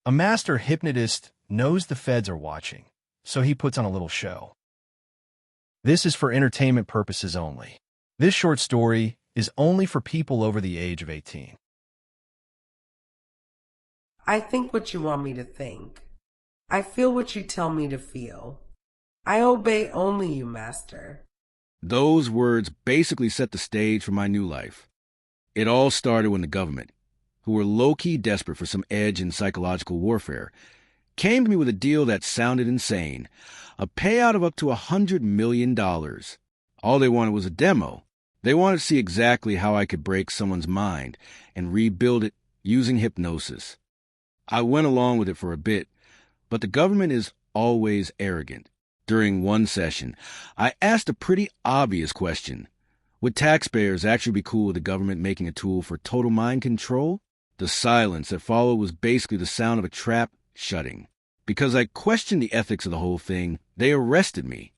A master hypnotist knows the feds are watching, so he puts on a little show. This is for entertainment purposes only. This short story is only for people over the age of 18. I think what you want me to think. I feel what you tell me to feel. I obey only you, Master. Those words basically set the stage for my new life. It all started when the government, who were low-key desperate for some edge in psychological warfare, came to me with a deal that sounded insane, a payout of up to $100 million. All they wanted was a demo. They wanted to see exactly how I could break someone's mind and rebuild it using hypnosis. I went along with it for a bit, but the government is always arrogant. During one session, I asked a pretty obvious question. Would taxpayers actually be cool with the government making a tool for total mind control? The silence that followed was basically the sound of a trap shutting. Because I questioned the ethics of the whole thing, they arrested me.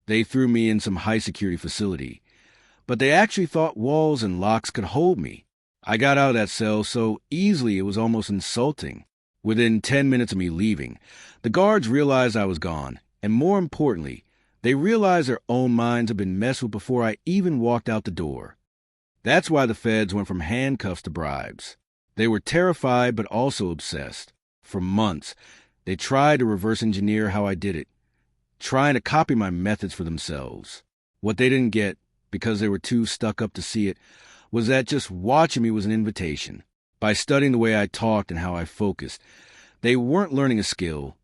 They threw me in some high-security facility, but they actually thought walls and locks could hold me. I got out of that cell so easily it was almost insulting. Within 10 minutes of me leaving, the guards realized I was gone, and more importantly, they realized their own minds had been messed with before I even walked out the door. That's why the feds went from handcuffs to bribes. They were terrified but also obsessed. For months, they tried to reverse engineer how I did it, trying to copy my methods for themselves. What they didn't get, because they were too stuck up to see it, was that just watching me was an invitation. By studying the way I talked and how I focused, they weren't learning a skill.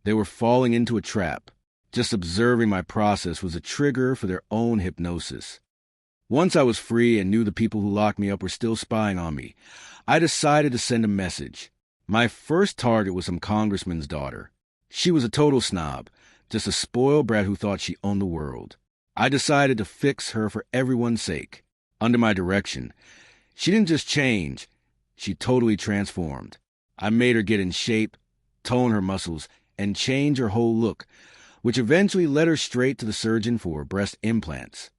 They were falling into a trap. Just observing my process was a trigger for their own hypnosis. Once I was free and knew the people who locked me up were still spying on me, I decided to send a message. My first target was some congressman's daughter. She was a total snob, just a spoiled brat who thought she owned the world. I decided to fix her for everyone's sake. Under my direction, she didn't just change, she totally transformed. I made her get in shape, tone her muscles, and change her whole look, which eventually led her straight to the surgeon for breast implants.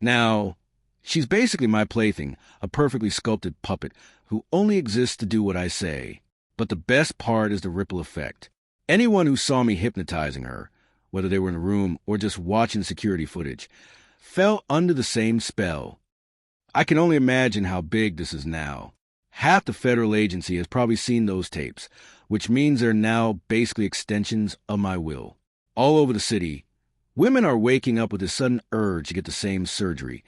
Now, she's basically my plaything, a perfectly sculpted puppet who only exists to do what I say. But the best part is the ripple effect. Anyone who saw me hypnotizing her, whether they were in a room or just watching security footage, fell under the same spell. I can only imagine how big this is now. Half the federal agency has probably seen those tapes, which means they're now basically extensions of my will. All over the city, women are waking up with a sudden urge to get the same surgery,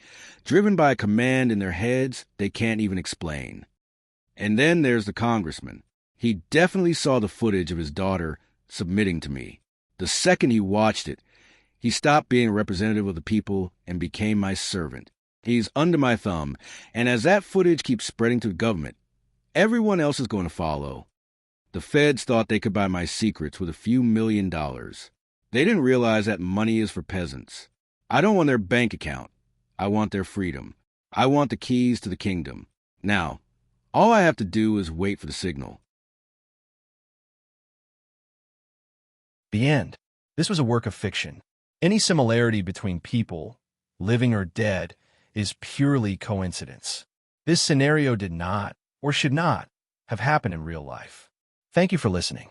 driven by a command in their heads they can't even explain. And then there's the congressman. He definitely saw the footage of his daughter submitting to me. The second he watched it, he stopped being a representative of the people and became my servant. He's under my thumb, and as that footage keeps spreading to the government, everyone else is going to follow. The feds thought they could buy my secrets with a few $1 million. They didn't realize that money is for peasants. I don't want their bank account. I want their freedom. I want the keys to the kingdom. Now, all I have to do is wait for the signal. The end. This was a work of fiction. Any similarity between people, living or dead, is purely coincidence. This scenario did not, or should not, have happened in real life. Thank you for listening.